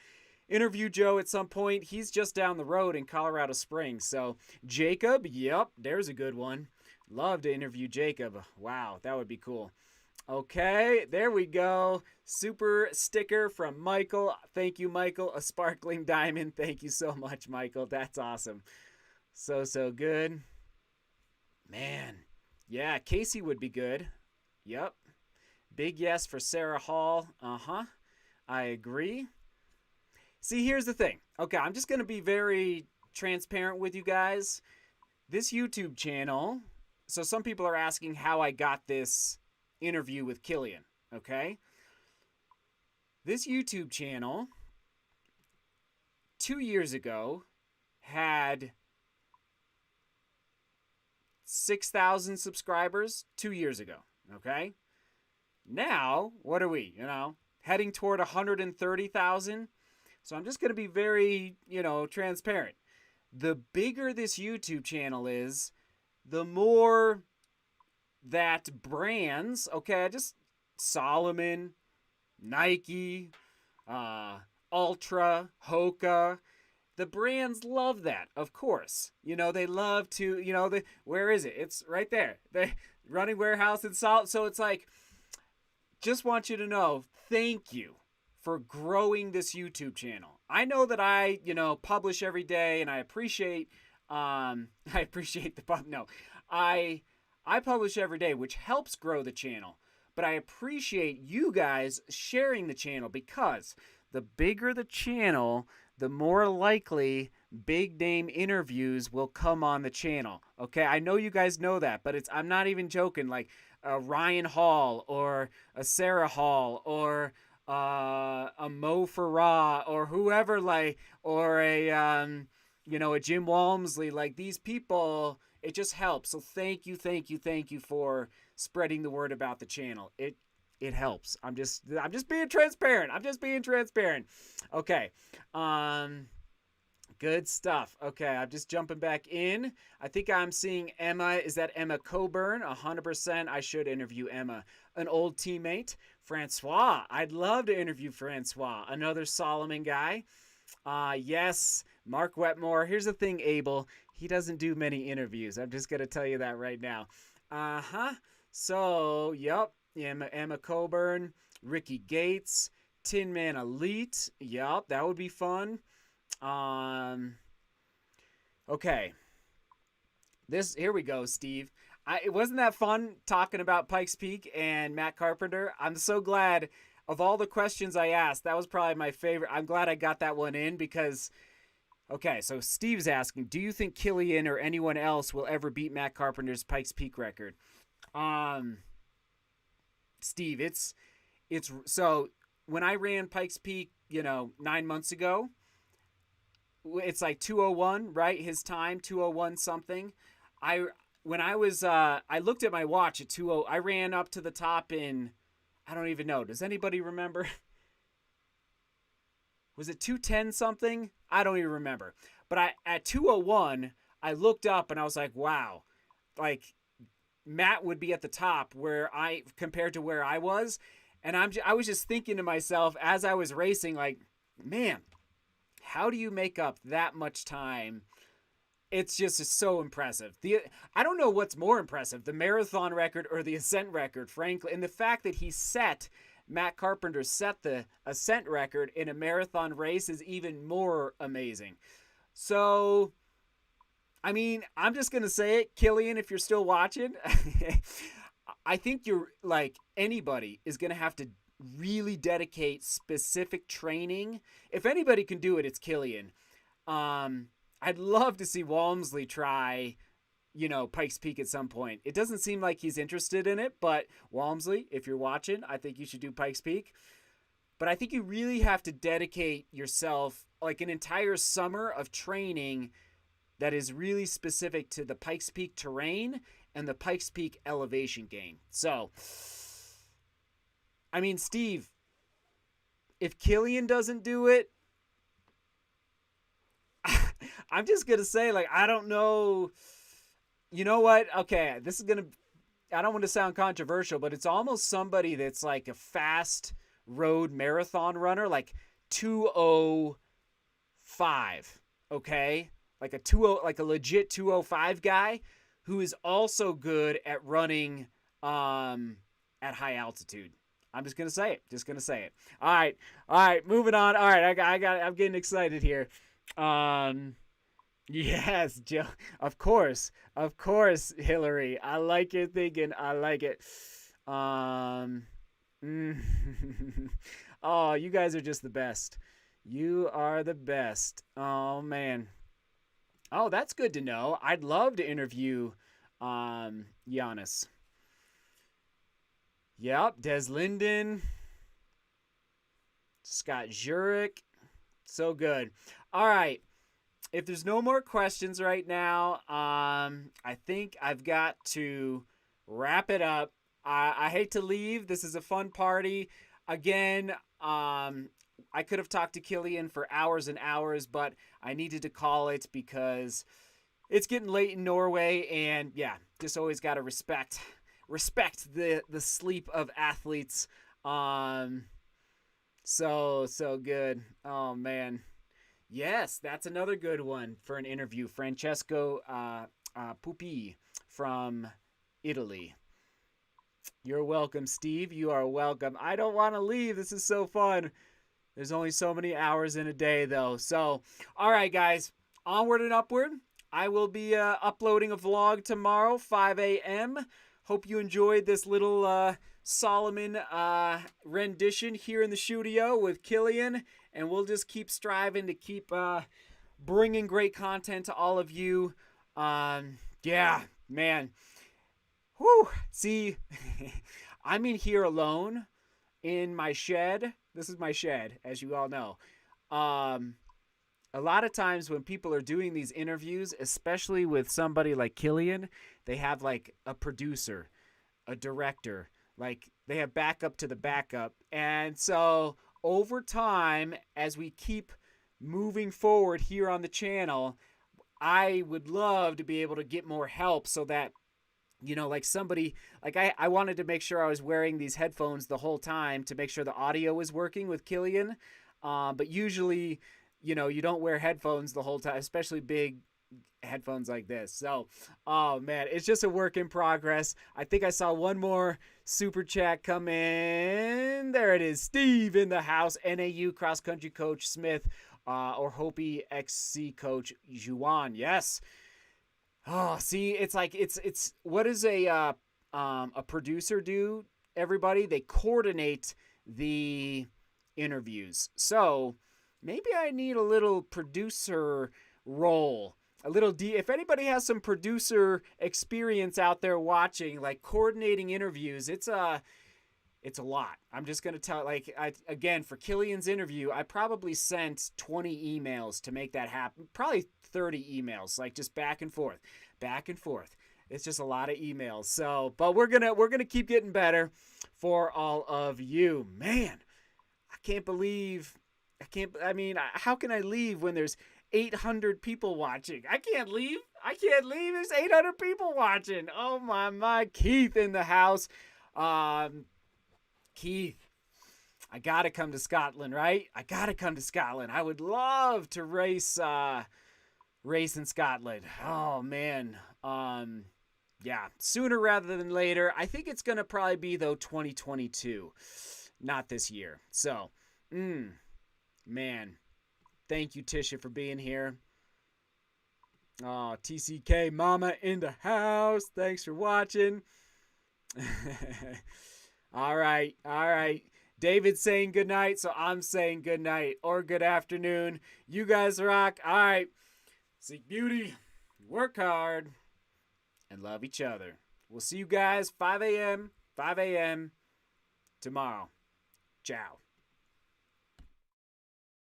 interview Joe at some point. He's just down the road in Colorado Springs. So Jacob, yep, there's a good one. Love to interview Jacob. Wow, that would be cool. Okay, there we go. Super sticker from Michael. Thank you, Michael. A sparkling diamond. Thank you so much, Michael. That's awesome. So good. Man. Yeah, Casey would be good. Yep. Big yes for Sarah Hall. Uh-huh. I agree. See, here's the thing. Okay, I'm just going to be very transparent with you guys. This YouTube channel, so some people are asking how I got this interview with Kilian, okay? This YouTube channel 2 years ago had 6,000 subscribers 2 years ago, okay? Now, what are we, heading toward 130,000? So I'm just going to be very, transparent. The bigger this YouTube channel is, the more that brands, okay, just Salomon, Nike, Ultra, Hoka, the brands love that, of course. They love to, where is it? It's right there. The running warehouse in Salt. So it's like, just want you to know, thank you for growing this YouTube channel. I know that I, publish every day, and I appreciate, I publish every day, which helps grow the channel. But I appreciate you guys sharing the channel, because the bigger the channel, the more likely big name interviews will come on the channel. Okay, I know you guys know that, but I'm not even joking. Like a Ryan Hall or a Sarah Hall or a Mo Farah or whoever, or a Jim Walmsley. Like, these people, it just helps. So thank you for spreading the word about the channel. It helps. I'm just being transparent. Okay. Good stuff. Okay, I'm just jumping back in. I think I'm seeing Emma. Is that Emma Coburn? 100%. I should interview Emma. An old teammate. Francois. I'd love to interview Francois. Another Salomon guy. Yes. Mark Wetmore. Here's the thing, Abel. He doesn't do many interviews. I'm just going to tell you that right now. Uh-huh. So, yep. Emma Coburn. Ricky Gates. Tin Man Elite. Yep, that would be fun. Okay. Here we go, Steve. It wasn't that fun talking about Pikes Peak and Matt Carpenter. I'm so glad, of all the questions I asked, that was probably my favorite. I'm glad I got that one in, because, okay, so Steve's asking, do you think Kilian or anyone else will ever beat Matt Carpenter's Pikes Peak record? Steve, it's so when I ran Pikes Peak, 9 months ago, it's like 2:01, right? His time, 2:01 something. I looked at my watch at 2:00. I ran up to the top in, I don't even know. Does anybody remember? Was it 2:10 something? I don't even remember. But at 2:01, I looked up and I was like, wow, like Matt would be at the top compared to where I was. And I was just thinking to myself as I was racing, like, man, how do you make up that much time? It's just so impressive. I don't know what's more impressive, the marathon record or the ascent record, frankly. And the fact that Matt Carpenter set the ascent record in a marathon race is even more amazing. So, I mean, I'm just going to say it, Kilian, if you're still watching, I think anybody is going to have to really dedicate specific training. If anybody can do it, it's Kilian. I'd love to see Walmsley try, Pikes Peak at some point. It doesn't seem like he's interested in it, but Walmsley, if you're watching, I think you should do Pikes Peak. But I think you really have to dedicate yourself like an entire summer of training that is really specific to the Pikes Peak terrain and the Pikes Peak elevation game. So, I mean, Steve, if Kilian doesn't do it, I'm just going to say, I don't know. You know what? Okay, I don't want to sound controversial, but it's almost somebody that's like a fast road marathon runner, like 2:05, okay? Like a legit 2:05 guy who is also good at running at high altitude. I'm just gonna say it. Just gonna say it. All right. Moving on. All right, I'm getting excited here. Yes, Joe. Of course, Hillary. I like your thinking. I like it. Um. Oh, you guys are just the best. You are the best. Oh man. Oh, that's good to know. I'd love to interview Giannis. Yep, Des Linden, Scott Jurek. So good. All right. If there's no more questions right now, I think I've got to wrap it up. I hate to leave. This is a fun party. Again, I could have talked to Kilian for hours and hours, but I needed to call it because it's getting late in Norway, and yeah, just always got to respect the sleep of athletes. So good. Oh man. Yes, that's another good one for an interview. Francesco Pupi from Italy. You're welcome, Steve. You are welcome. I don't want to leave. This is so fun. There's only so many hours in a day, though. So, all right, guys. Onward and upward. I will be uploading a vlog tomorrow, 5 a.m. Hope you enjoyed this little Salomon rendition here in the studio with Kilian. And we'll just keep striving to keep bringing great content to all of you. Yeah, man. Whew. See, I'm in here alone in my shed. This is my shed, as you all know. A lot of times when people are doing these interviews, especially with somebody like Kilian, they have like a producer, a director, like they have backup to the backup. And so over time, as we keep moving forward here on the channel, I would love to be able to get more help so that, you know, like somebody, like I wanted to make sure I was wearing these headphones the whole time to make sure the audio was working with Kilian. But usually, you know, you don't wear headphones the whole time, especially big headphones like this. So, oh man, it's just a work in progress. I think I saw one more super chat come in. There it is. Steve in the house. NAU cross country coach Smith, or Hopi XC coach Juan. Yes. Oh, see, it's like it's what does a producer do? Everybody, they coordinate the interviews. So maybe I need a little producer role. If anybody has some producer experience out there watching, like coordinating interviews, it's a lot. I'm just going to tell, again, for Kilian's interview, I probably sent 20 emails to make that happen. Probably 30 emails, like just back and forth. It's just a lot of emails. So, but we're going to keep getting better for all of you. Man, how can I leave when there's 800 people watching? I can't leave. There's 800 people watching. Oh my. Keith in the house. Keith, I gotta come to Scotland, right? I would love to race in Scotland. Oh man. Yeah, sooner rather than later. I think it's gonna probably be though 2022, not this year. So, man. Thank you, Tisha, for being here. Oh, TCK Mama in the house. Thanks for watching. All right. David's saying good night, so I'm saying good night or good afternoon. You guys rock. All right. Seek beauty, work hard, and love each other. We'll see you guys 5 a.m. tomorrow. Ciao.